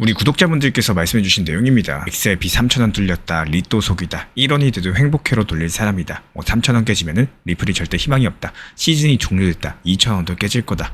우리 구독자분들께서 말씀해주신 내용입니다. XRP 3,000원 뚫렸다, 리또 속이다, 1원이 돼도 행복해로 돌릴 사람이다, 3,000원 깨지면은 리플이 절대 희망이 없다, 시즌이 종료됐다, 2,000원도 깨질 거다.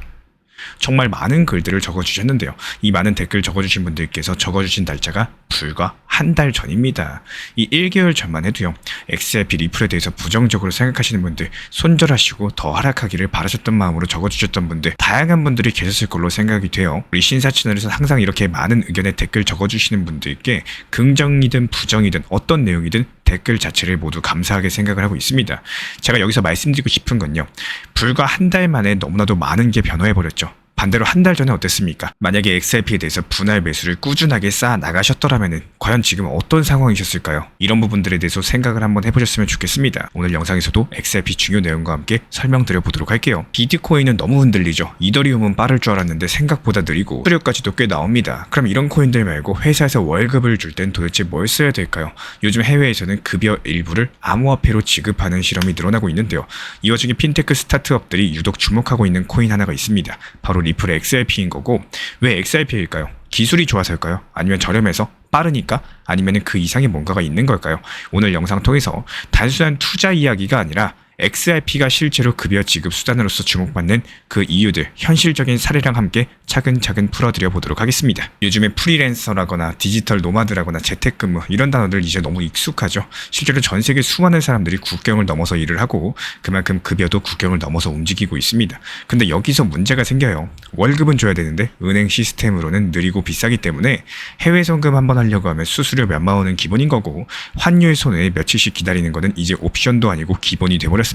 정말 많은 글들을 적어주셨는데요. 이 많은 댓글 적어주신 분들께서 적어주신 날짜가 불과 한 달 전입니다. 이 1개월 전만 해도요, XRP 리플에 대해서 부정적으로 생각하시는 분들, 손절하시고 더 하락하기를 바라셨던 마음으로 적어주셨던 분들, 다양한 분들이 계셨을 걸로 생각이 돼요. 우리 신사 채널에서 항상 이렇게 많은 의견에 댓글 적어주시는 분들께 긍정이든 부정이든 어떤 내용이든 댓글 자체를 모두 감사하게 생각을 하고 있습니다. 제가 여기서 말씀드리고 싶은 건요, 불과 한 달 만에 너무나도 많은 게 변화해버렸죠. 반대로 한 달 전에 어땠습니까? 만약에 XRP에 대해서 분할 매수를 꾸준하게 쌓아 나가셨더라면 과연 지금 어떤 상황이셨을까요? 이런 부분들에 대해서 생각을 한번 해보셨으면 좋겠습니다. 오늘 영상에서도 XRP 중요 내용과 함께 설명드려 보도록 할게요. 비트코인은 너무 흔들리죠. 이더리움은 빠를 줄 알았는데 생각보다 느리고 수수료까지도 꽤 나옵니다. 그럼 이런 코인들 말고 회사에서 월급을 줄 땐 도대체 뭘 써야 될까요? 요즘 해외에서는 급여 일부를 암호화폐로 지급하는 실험이 늘어나고 있는데요. 이 와중에 핀테크 스타트업들이 유독 주목하고 있는 코인 하나가 있습니다. 바로 리플의 XRP인 거고, 왜 XRP일까요? 기술이 좋아서일까요? 아니면 저렴해서? 빠르니까? 아니면 그 이상의 뭔가가 있는 걸까요? 오늘 영상 통해서 단순한 투자 이야기가 아니라 XRP가 실제로 급여 지급 수단으로서 주목받는 그 이유들, 현실적인 사례랑 함께 차근차근 풀어드려 보도록 하겠습니다. 요즘에 프리랜서라거나 디지털 노마드라거나 재택근무 이런 단어들 이제 너무 익숙하죠. 실제로 전 세계 수많은 사람들이 국경을 넘어서 일을 하고 그만큼 급여도 국경을 넘어서 움직이고 있습니다. 근데 여기서 문제가 생겨요. 월급은 줘야 되는데 은행 시스템으로는 느리고 비싸기 때문에 해외 송금 한번 하려고 하면 수수료 몇만 원은 기본인 거고, 환율 손해에 며칠씩 기다리는 거는 이제 옵션도 아니고 기본이 돼버렸습니다.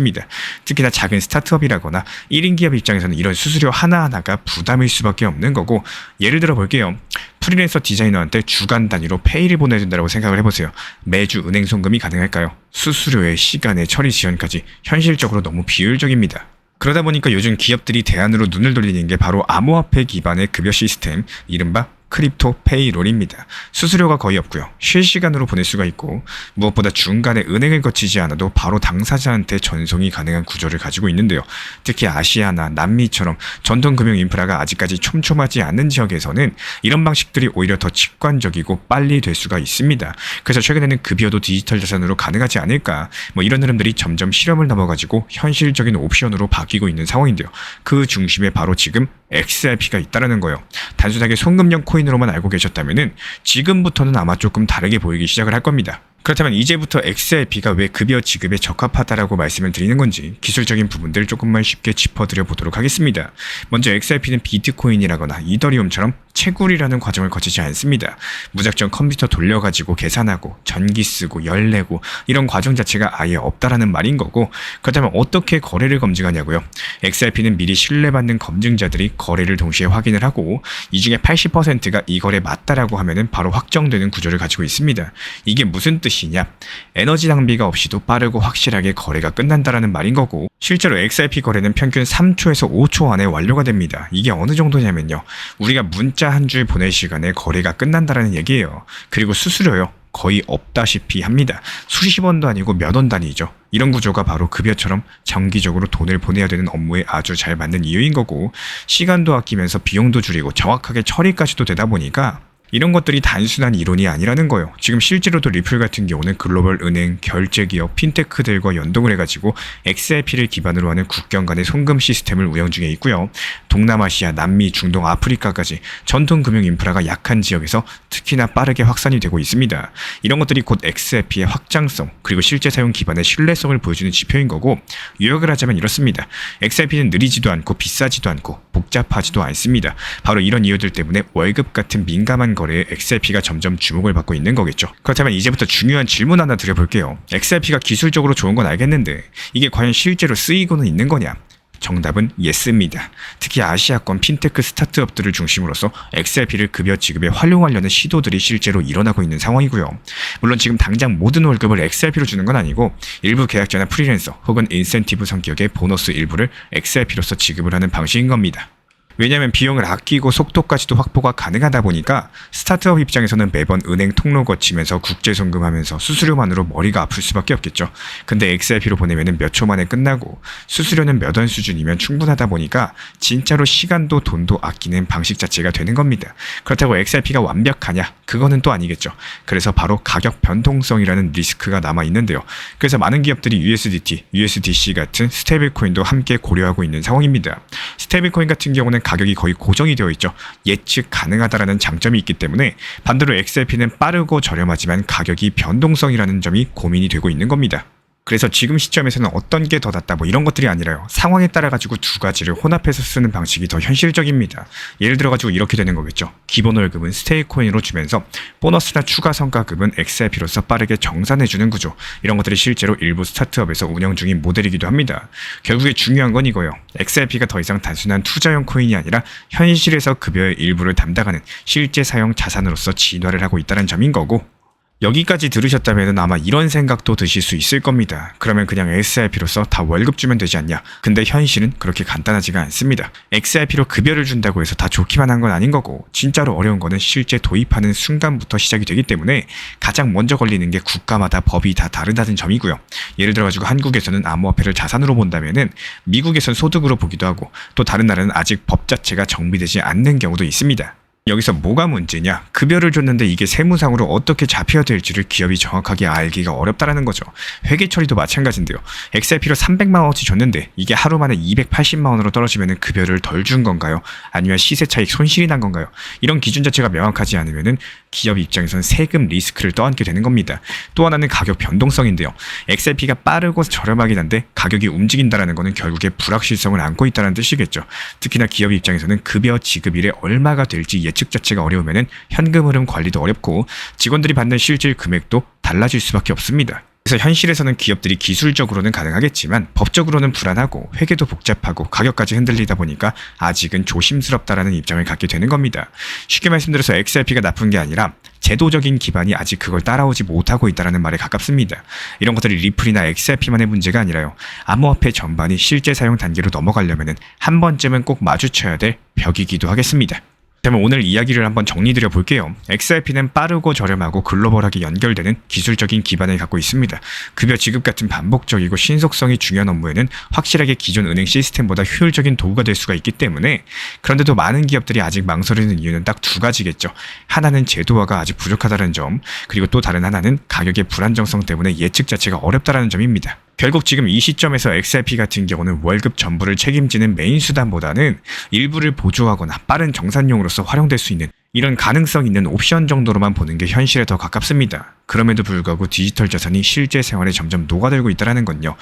특히나 작은 스타트업이라거나 1인 기업 입장에서는 이런 수수료 하나하나가 부담일 수밖에 없는 거고, 예를 들어 볼게요. 프리랜서 디자이너한테 주간 단위로 페이를 보내야 된다고 생각을 해보세요. 매주 은행 송금이 가능할까요? 수수료에 시간에 처리 지연까지 현실적으로 너무 비효율적입니다. 그러다 보니까 요즘 기업들이 대안으로 눈을 돌리는 게 바로 암호화폐 기반의 급여 시스템, 이른바 크립토 페이롤입니다. 수수료가 거의 없고요. 실시간으로 보낼 수가 있고, 무엇보다 중간에 은행을 거치지 않아도 바로 당사자한테 전송이 가능한 구조를 가지고 있는데요. 특히 아시아나 남미처럼 전통 금융 인프라가 아직까지 촘촘하지 않은 지역에서는 이런 방식들이 오히려 더 직관적이고 빨리 될 수가 있습니다. 그래서 최근에는 급여도 디지털 자산으로 가능하지 않을까, 이런 흐름들이 점점 실험을 넘어가지고 현실적인 옵션으로 바뀌고 있는 상황인데요. 그 중심에 바로 지금 XRP가 있다는 거예요. 단순하게 송금형 코인으로만 알고 계셨다면은 지금부터는 아마 조금 다르게 보이기 시작을 할 겁니다. 그렇다면 이제부터 XRP가 왜 급여 지급에 적합하다라고 말씀을 드리는 건지 기술적인 부분들 조금만 쉽게 짚어드려 보도록 하겠습니다. 먼저 XRP는 비트코인이라거나 이더리움처럼 채굴이라는 과정을 거치지 않습니다. 무작정 컴퓨터 돌려가지고 계산하고 전기 쓰고 열 내고 이런 과정 자체가 아예 없다라는 말인 거고, 그렇다면 어떻게 거래를 검증하냐고요? XRP는 미리 신뢰받는 검증자들이 거래를 동시에 확인을 하고, 이 중에 80%가 이 거래 맞다라고 하면은 바로 확정되는 구조를 가지고 있습니다. 이게 무슨 뜻이냐? 에너지 낭비가 없이도 빠르고 확실하게 거래가 끝난다라는 말인 거고, 실제로 XRP 거래는 평균 3초에서 5초 안에 완료가 됩니다. 이게 어느 정도냐면요, 우리가 문자 한 줄 보낼 시간에 거래가 끝난다라는 얘기예요. 그리고 수수료요, 거의 없다시피 합니다. 수십 원도 아니고 몇 원 단위죠. 이런 구조가 바로 급여처럼 정기적으로 돈을 보내야 되는 업무에 아주 잘 맞는 이유인 거고, 시간도 아끼면서 비용도 줄이고 정확하게 처리까지도 되다 보니까 이런 것들이 단순한 이론이 아니라는 거예요. 지금 실제로도 리플 같은 경우는 글로벌 은행, 결제기업, 핀테크들과 연동을 해가지고 XRP를 기반으로 하는 국경 간의 송금 시스템을 운영 중에 있고요. 동남아시아, 남미, 중동, 아프리카까지 전통 금융 인프라가 약한 지역에서 특히나 빠르게 확산이 되고 있습니다. 이런 것들이 곧 XRP의 확장성, 그리고 실제 사용 기반의 신뢰성을 보여주는 지표인 거고, 요약을 하자면 이렇습니다. XRP는 느리지도 않고 비싸지도 않고 복잡하지도 않습니다. 바로 이런 이유들 때문에 월급 같은 민감한 거래에 XRP가 점점 주목을 받고 있는 거겠죠. 그렇다면 이제부터 중요한 질문 하나 드려볼게요. XRP가 기술적으로 좋은 건 알겠는데 이게 과연 실제로 쓰이고는 있는 거냐? 정답은 예스입니다. 특히 아시아권 핀테크 스타트업들을 중심으로서 XRP를 급여 지급에 활용하려는 시도들이 실제로 일어나고 있는 상황이고요. 물론 지금 당장 모든 월급을 XRP로 주는 건 아니고, 일부 계약자나 프리랜서 혹은 인센티브 성격의 보너스 일부를 XRP로서 지급을 하는 방식인 겁니다. 왜냐하면 비용을 아끼고 속도까지도 확보가 가능하다 보니까 스타트업 입장에서는 매번 은행 통로 거치면서 국제 송금하면서 수수료만으로 머리가 아플 수밖에 없겠죠. 근데 XRP로 보내면은 몇 초 만에 끝나고 수수료는 몇 원 수준이면 충분하다 보니까 진짜로 시간도 돈도 아끼는 방식 자체가 되는 겁니다. 그렇다고 XRP가 완벽하냐? 그거는 또 아니겠죠. 그래서 바로 가격 변동성이라는 리스크가 남아 있는데요. 그래서 많은 기업들이 USDT, USDC 같은 스테이블 코인도 함께 고려하고 있는 상황입니다. 스테이블 코인 같은 경우는 가격이 거의 고정이 되어 있죠. 예측 가능하다라는 장점이 있기 때문에 반대로 XRP는 빠르고 저렴하지만 가격이 변동성이라는 점이 고민이 되고 있는 겁니다. 그래서 지금 시점에서는 어떤 게 더 낫다 뭐 이런 것들이 아니라요. 상황에 따라 가지고 두 가지를 혼합해서 쓰는 방식이 더 현실적입니다. 예를 들어 가지고 이렇게 되는 거겠죠. 기본 월급은 스테이크코인으로 주면서 보너스나 추가 성과급은 XRP로서 빠르게 정산해주는 구조. 이런 것들이 실제로 일부 스타트업에서 운영 중인 모델이기도 합니다. 결국에 중요한 건 이거예요. XRP가 더 이상 단순한 투자용 코인이 아니라 현실에서 급여의 일부를 담당하는 실제 사용 자산으로서 진화를 하고 있다는 점인 거고, 여기까지 들으셨다면 아마 이런 생각도 드실 수 있을 겁니다. 그러면 그냥 XRP로서 다 월급 주면 되지 않냐? 근데 현실은 그렇게 간단하지가 않습니다. XRP로 급여를 준다고 해서 다 좋기만 한 건 아닌 거고, 진짜로 어려운 거는 실제 도입하는 순간부터 시작이 되기 때문에 가장 먼저 걸리는 게 국가마다 법이 다 다르다는 점이고요. 예를 들어가지고 한국에서는 암호화폐를 자산으로 본다면은 미국에선 소득으로 보기도 하고, 또 다른 나라는 아직 법 자체가 정비되지 않는 경우도 있습니다. 여기서 뭐가 문제냐? 급여를 줬는데 이게 세무상으로 어떻게 잡혀야 될지를 기업이 정확하게 알기가 어렵다라는 거죠. 회계 처리도 마찬가지인데요. XRP로 300만 원어치 줬는데 이게 하루 만에 280만 원으로 떨어지면 급여를 덜 준 건가요? 아니면 시세 차익 손실이 난 건가요? 이런 기준 자체가 명확하지 않으면 기업 입장에서는 세금 리스크를 떠안게 되는 겁니다. 또 하나는 가격 변동성인데요. XRP가 빠르고 저렴하긴 한데 가격이 움직인다는 것은 결국에 불확실성을 안고 있다는 뜻이겠죠. 특히나 기업 입장에서는 급여 지급일에 얼마가 될지 예측 자체가 어려우면 현금 흐름 관리도 어렵고 직원들이 받는 실질 금액도 달라질 수밖에 없습니다. 그래서 현실에서는 기업들이 기술적으로는 가능하겠지만 법적으로는 불안하고 회계도 복잡하고 가격까지 흔들리다 보니까 아직은 조심스럽다라는 입장을 갖게 되는 겁니다. 쉽게 말씀드려서 XRP가 나쁜 게 아니라 제도적인 기반이 아직 그걸 따라오지 못하고 있다는 말에 가깝습니다. 이런 것들이 리플이나 XRP만의 문제가 아니라요. 암호화폐 전반이 실제 사용 단계로 넘어가려면 한 번쯤은 꼭 마주쳐야 될 벽이기도 하겠습니다. 그러면 오늘 이야기를 한번 정리드려 볼게요. XRP는 빠르고 저렴하고 글로벌하게 연결되는 기술적인 기반을 갖고 있습니다. 급여 지급 같은 반복적이고 신속성이 중요한 업무에는 확실하게 기존 은행 시스템보다 효율적인 도구가 될 수가 있기 때문에, 그런데도 많은 기업들이 아직 망설이는 이유는 딱 두 가지겠죠. 하나는 제도화가 아직 부족하다는 점, 그리고 또 다른 하나는 가격의 불안정성 때문에 예측 자체가 어렵다는 점입니다. 결국 지금 이 시점에서 XRP 같은 경우는 월급 전부를 책임지는 메인 수단보다는 일부를 보조하거나 빠른 정산용으로서 활용될 수 있는 이런 가능성 있는 옵션 정도로만 보는 게 현실에 더 가깝습니다. 그럼에도 불구하고 디지털 자산이 실제 생활에 점점 녹아들고 있다는 건요.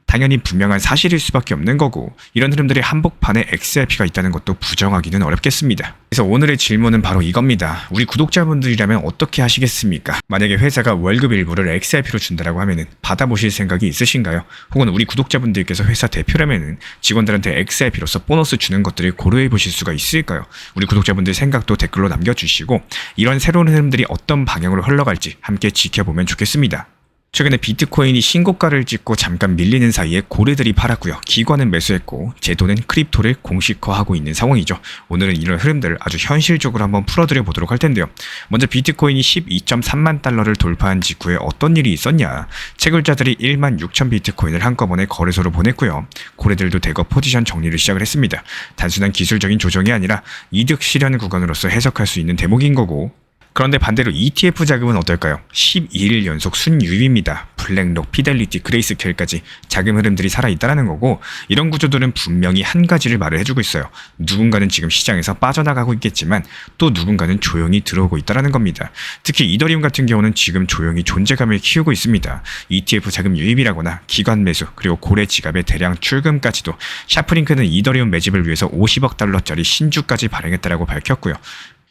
당연히 분명한 사실일 수밖에 없는 거고, 이런 흐름들이 한복판에 XRP가 있다는 것도 부정하기는 어렵겠습니다. 그래서 오늘의 질문은 바로 이겁니다. 우리 구독자분들이라면 어떻게 하시겠습니까? 만약에 회사가 월급 일부를 XRP로 준다라고 하면은 받아보실 생각이 있으신가요? 혹은 우리 구독자분들께서 회사 대표라면은 직원들한테 XRP로서 보너스 주는 것들을 고려해 보실 수가 있을까요? 우리 구독자분들 생각도 댓글로 남겨주시고, 이런 새로운 흐름들이 어떤 방향으로 흘러갈지 함께 지켜보면 좋겠습니다. 최근에 비트코인이 신고가를 찍고 잠깐 밀리는 사이에 고래들이 팔았고요. 기관은 매수했고 제도는 크립토를 공식화하고 있는 상황이죠. 오늘은 이런 흐름들을 아주 현실적으로 한번 풀어드려 보도록 할 텐데요. 먼저 비트코인이 12.3만 달러를 돌파한 직후에 어떤 일이 있었냐. 채굴자들이 1만 6천 비트코인을 한꺼번에 거래소로 보냈고요. 고래들도 대거 포지션 정리를 시작을 했습니다. 단순한 기술적인 조정이 아니라 이득 실현 구간으로서 해석할 수 있는 대목인 거고, 그런데 반대로 ETF 자금은 어떨까요? 12일 연속 순유입입니다. 블랙록, 피델리티, 그레이스케일까지 자금 흐름들이 살아있다는 거고, 이런 구조들은 분명히 한 가지를 말을 해주고 있어요. 누군가는 지금 시장에서 빠져나가고 있겠지만 또 누군가는 조용히 들어오고 있다는 겁니다. 특히 이더리움 같은 경우는 지금 조용히 존재감을 키우고 있습니다. ETF 자금 유입이라거나 기관 매수, 그리고 고래 지갑의 대량 출금까지도. 샤프링크는 이더리움 매집을 위해서 50억 달러짜리 신주까지 발행했다고 밝혔고요.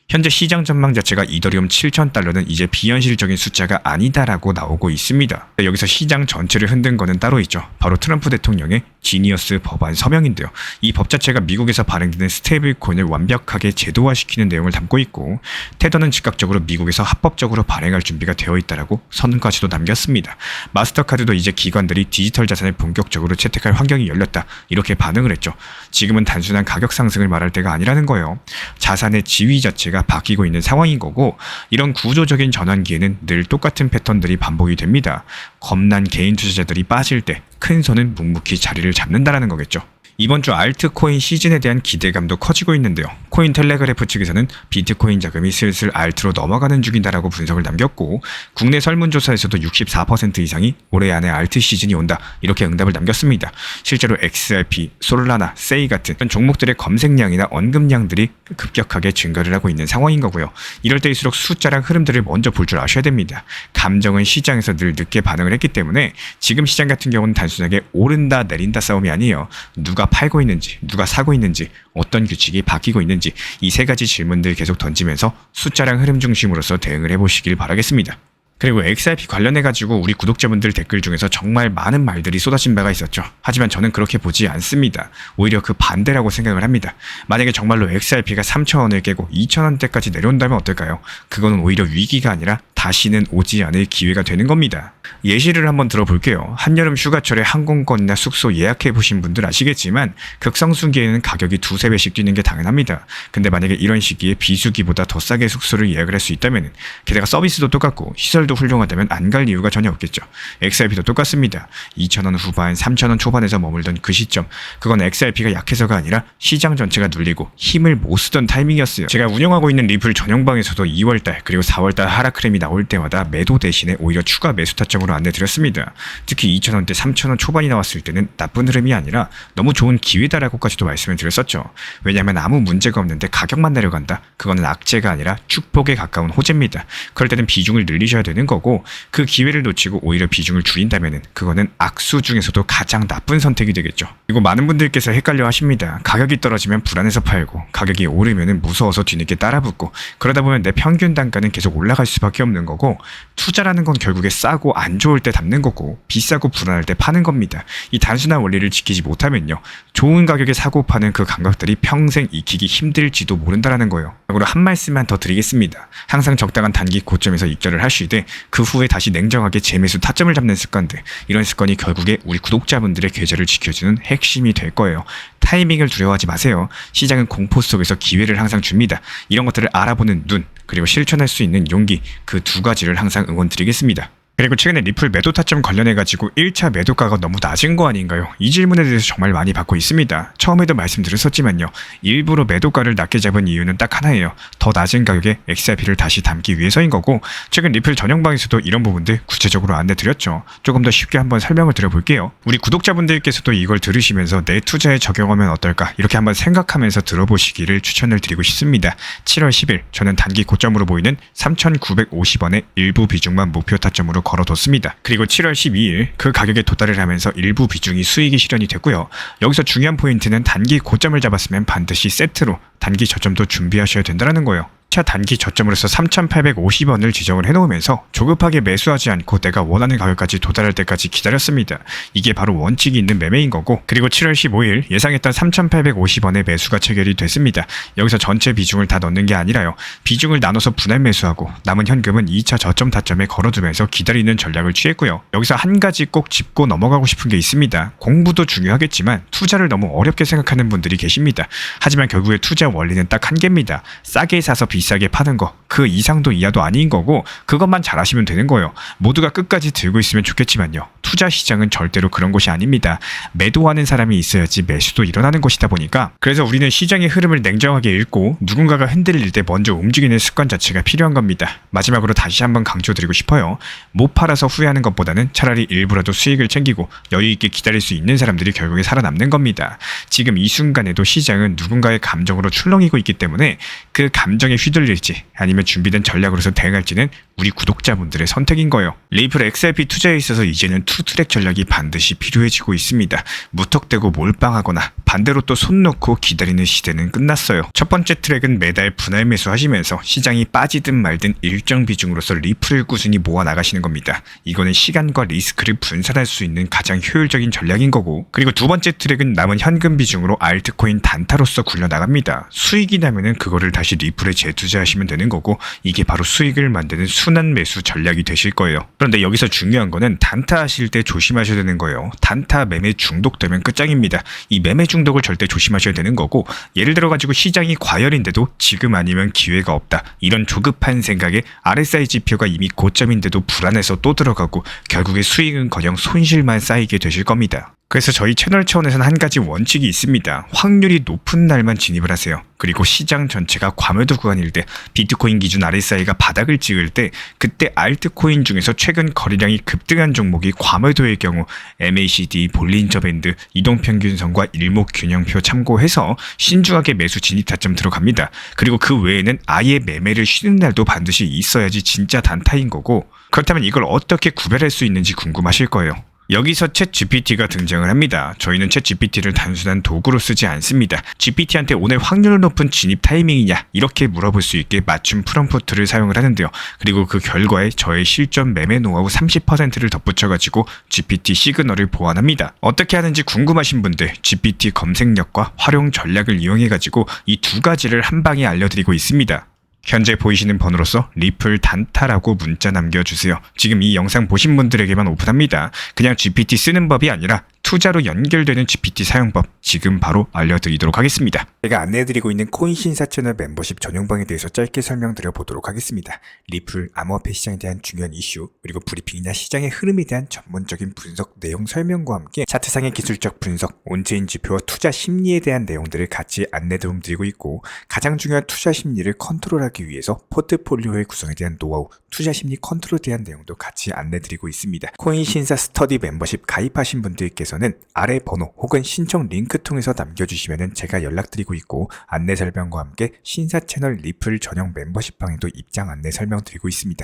현재 시장 전망 자체가 이더리움 7,000달러는 이제 비현실적인 숫자가 아니다라고 나오고 있습니다. 여기서 시장 전체를 흔든 거는 따로 있죠. 바로 트럼프 대통령의 지니어스 법안 서명인데요. 이 법 자체가 미국에서 발행되는 스테이블 코인을 완벽하게 제도화시키는 내용을 담고 있고 테더는 즉각적으로 미국에서 합법적으로 발행할 준비가 되어 있다라고 선까지도 남겼습니다. 마스터카드도 이제 기관들이 디지털 자산을 본격적으로 채택할 환경이 열렸다 이렇게 반응을 했죠. 지금은 단순한 가격 상승을 말할 때가 아니라는 거예요. 자산의 지위 자체가 바뀌고 있는 상황인 거고 이런 구조적인 전환기에는 늘 똑같은 패턴들이 반복이 됩니다. 겁난 개인 투자자들이 빠질 때 큰 손은 묵묵히 자리를 잡는다라는 거겠죠. 이번 주 알트코인 시즌에 대한 기대감도 커지고 있는데요. 코인텔레그래프 측에서는 비트코인 자금이 슬슬 알트로 넘어가는 중이다라고 분석을 남겼고 국내 설문조사에서도 64% 이상이 올해 안에 알트 시즌이 온다 이렇게 응답을 남겼습니다. 실제로 XRP, 솔라나, 세이 같은 종목들의 검색량이나 언급량들이 급격하게 증가를 하고 있는 상황인 거고요. 이럴 때일수록 숫자랑 흐름들을 먼저 볼 줄 아셔야 됩니다. 감정은 시장에서 늘 늦게 반응을 했기 때문에 지금 시장 같은 경우는 단순하게 오른다 내린다 싸움이 아니에요. 누가 팔고 있는지, 누가 사고 있는지, 어떤 규칙이 바뀌고 있는지 이 세 가지 질문들 계속 던지면서 숫자랑 흐름 중심으로서 대응을 해보시길 바라겠습니다. 그리고 XRP 관련해가지고 우리 구독자분들 댓글 중에서 정말 많은 말들이 쏟아진 바가 있었죠. 하지만 저는 그렇게 보지 않습니다. 오히려 그 반대라고 생각을 합니다. 만약에 정말로 XRP가 3,000원을 깨고 2,000원대까지 내려온다면 어떨까요? 그거는 오히려 위기가 아니라 다시는 오지 않을 기회가 되는 겁니다. 예시를 한번 들어볼게요. 한여름 휴가철에 항공권이나 숙소 예약해보신 분들 아시겠지만 극성수기에는 가격이 2~3배씩 뛰는 게 당연합니다. 근데 만약에 이런 시기에 비수기보다 더 싸게 숙소를 예약을 할 수 있다면 게다가 서비스도 똑같고 시설도 훌륭하다면 안 갈 이유가 전혀 없겠죠. XRP도 똑같습니다. 2,000원 후반, 3,000원 초반에서 머물던 그 시점 그건 XRP가 약해서가 아니라 시장 전체가 눌리고 힘을 못 쓰던 타이밍이었어요. 제가 운영하고 있는 리플 전용방에서도 2월달 그리고 4월달 하락흐름이 나올 때마다 매도 대신에 오히려 추가 매수 타점으로 안내드렸습니다. 특히 2,000원대 3,000원 초반이 나왔을 때는 나쁜 흐름이 아니라 너무 좋은 기회다라고까지도 말씀을 드렸었죠. 왜냐하면 아무 문제가 없는데 가격만 내려간다? 그거는 악재가 아니라 축복에 가까운 호재입니다. 그럴 때는 비중을 늘리셔야 되는 거고 그 기회를 놓치고 오히려 비중을 줄인다면 그거는 악수 중에서도 가장 나쁜 선택이 되겠죠. 그리고 많은 분들께서 헷갈려 하십니다. 가격이 떨어지면 불안해서 팔고 가격이 오르면 무서워서 뒤늦게 따라붙고 그러다 보면 내 평균 단가는 계속 올라갈 수밖에 없는 거고 투자라는 건 결국에 싸고 안 좋을 때 담는 거고 비싸고 불안할 때 파는 겁니다. 이 단순한 원리를 지키지 못하면요. 좋은 가격에 사고 파는 그 감각들이 평생 익히기 힘들지도 모른다라는 거예요. 그리고 한 말씀만 더 드리겠습니다. 항상 적당한 단기 고점에서 익절을 하시되 그 후에 다시 냉정하게 재매수 타점을 잡는 습관들 이런 습관이 결국에 우리 구독자분들의 계좌를 지켜주는 핵심이 될 거예요. 타이밍을 두려워하지 마세요. 시장은 공포 속에서 기회를 항상 줍니다. 이런 것들을 알아보는 눈 그리고 실천할 수 있는 용기 그 두 가지를 항상 응원드리겠습니다. 그리고 최근에 리플 매도 타점 관련해가지고 1차 매도가가 너무 낮은 거 아닌가요? 이 질문에 대해서 정말 많이 받고 있습니다. 처음에도 말씀드렸었지만요. 일부러 매도가를 낮게 잡은 이유는 딱 하나예요. 더 낮은 가격에 XRP를 다시 담기 위해서인 거고 최근 리플 전용방에서도 이런 부분들 구체적으로 안내드렸죠. 조금 더 쉽게 한번 설명을 드려볼게요. 우리 구독자분들께서도 이걸 들으시면서 내 투자에 적용하면 어떨까 이렇게 한번 생각하면서 들어보시기를 추천을 드리고 싶습니다. 7월 10일 저는 단기 고점으로 보이는 3,950원의 일부 비중만 목표 타점으로 걸어뒀습니다. 그리고 7월 12일 그 가격에 도달을 하면서 일부 비중이 수익이 실현이 됐고요. 여기서 중요한 포인트는 단기 고점을 잡았으면 반드시 세트로 단기 저점도 준비하셔야 된다는 거예요. 차 단기 저점으로서 3,850원을 지정을 해놓으면서 조급하게 매수하지 않고 내가 원하는 가격까지 도달할 때까지 기다렸습니다. 이게 바로 원칙이 있는 매매인 거고 그리고 7월 15일 예상했던 3,850원의 매수가 체결이 됐습니다. 여기서 전체 비중을 다 넣는 게 아니라요. 비중을 나눠서 분할 매수하고 남은 현금은 2차 저점 타점에 걸어두면서 기다리는 전략을 취했고요. 여기서 한 가지 꼭 짚고 넘어가고 싶은 게 있습니다. 공부도 중요하겠지만 투자를 너무 어렵게 생각하는 분들이 계십니다. 하지만 결국에 투자 원리는 딱 한 개입니다. 싸게 사서 비싸게 파는 거, 그 이상도 이하도 아닌 거고 그것만 잘하시면 되는 거예요. 모두가 끝까지 들고 있으면 좋겠지만요. 투자 시장은 절대로 그런 곳이 아닙니다. 매도하는 사람이 있어야지 매수도 일어나는 곳이다 보니까 그래서 우리는 시장의 흐름을 냉정하게 읽고 누군가가 흔들릴 때 먼저 움직이는 습관 자체가 필요한 겁니다. 마지막으로 다시 한번 강조드리고 싶어요. 못 팔아서 후회하는 것보다는 차라리 일부라도 수익을 챙기고 여유 있게 기다릴 수 있는 사람들이 결국에 살아남는 겁니다. 지금 이 순간에도 시장은 누군가의 감정으로 출렁이고 있기 때문에 그 감정에 휘둘릴지 아니면 준비된 전략으로서 대응할지는 우리 구독자분들의 선택인 거예요. 리플 XRP 투자에 있어서 이제는 투트랙 전략이 반드시 필요해지고 있습니다. 무턱대고 몰빵하거나 반대로 또 손 놓고 기다리는 시대는 끝났어요. 첫 번째 트랙은 매달 분할 매수하시면서 시장이 빠지든 말든 일정 비중으로서 리플을 꾸준히 모아 나가시는 겁니다. 이거는 시간과 리스크를 분산할 수 있는 가장 효율적인 전략인 거고, 그리고 두 번째 트랙은 남은 현금 비중으로 알트코인 단타로서 굴려나갑니다. 수익이 나면은 그거를 다시 리플에 재투자하시면 되는 거고, 이게 바로 수익을 만드는 순환 매수 전략이 되실 거예요. 그런데 여기서 중요한 거는 단타 하실 때 조심하셔야 되는 거예요. 단타 매매 중독되면 끝장입니다. 이 매매 중독을 절대 조심하셔야 되는 거고, 예를 들어 가지고 시장이 과열인데도 지금 아니면 기회가 없다, 이런 조급한 생각에 RSI 지표가 이미 고점인데도 불안해서 또 들어가고 결국에 수익은커녕 손실만 쌓이게 되실 겁니다. 그래서 저희 채널 차원에서는 한 가지 원칙이 있습니다. 확률이 높은 날만 진입을 하세요. 그리고 시장 전체가 과매도 구간일 때, 비트코인 기준 RSI가 바닥을 찍을 때, 그때 알트코인 중에서 최근 거래량이 급등한 종목이 과매도의 경우 MACD, 볼린저 밴드, 이동평균선과 일목균형표 참고해서 신중하게 매수 진입 타점 들어갑니다. 그리고 그 외에는 아예 매매를 쉬는 날도 반드시 있어야지 진짜 단타인 거고, 그렇다면 이걸 어떻게 구별할 수 있는지 궁금하실 거예요. 여기서 챗 GPT가 등장을 합니다. 저희는 챗 GPT를 단순한 도구로 쓰지 않습니다. GPT한테 오늘 확률 높은 진입 타이밍이냐, 이렇게 물어볼 수 있게 맞춤 프롬프트를 사용을 하는데요. 그리고 그 결과에 저의 실전 매매 노하우 30%를 덧붙여가지고 GPT 시그널을 보완합니다. 어떻게 하는지 궁금하신 분들 GPT 검색력과 활용 전략을 이용해가지고 이 두 가지를 한 방에 알려드리고 있습니다. 현재 보이시는 번호로서 리플 단타라고 문자 남겨주세요. 지금 이 영상 보신 분들에게만 오픈합니다. 그냥 GPT 쓰는 법이 아니라 투자로 연결되는 GPT 사용법 지금 바로 알려드리도록 하겠습니다. 제가 안내해드리고 있는 코인 신사 채널 멤버십 전용방에 대해서 짧게 설명드려 보도록 하겠습니다. 리플, 암호화폐 시장에 대한 중요한 이슈, 그리고 브리핑이나 시장의 흐름에 대한 전문적인 분석 내용 설명과 함께 차트상의 기술적 분석, 온체인 지표와 투자 심리에 대한 내용들을 같이 안내 도움드리고 있고, 가장 중요한 투자 심리를 컨트롤하기 위해서 포트폴리오의 구성에 대한 노하우, 투자 심리 컨트롤에 대한 내용도 같이 안내드리고 있습니다. 코인 신사 스터디 멤버십 가입하신 분들께서는 아래 번호 혹은 신청 링크 통해서 남겨주시면 제가 연락드리고 있고, 안내 설명과 함께 신사 채널 리플 전용 멤버십 방에도 입장 안내 설명드리고 있습니다.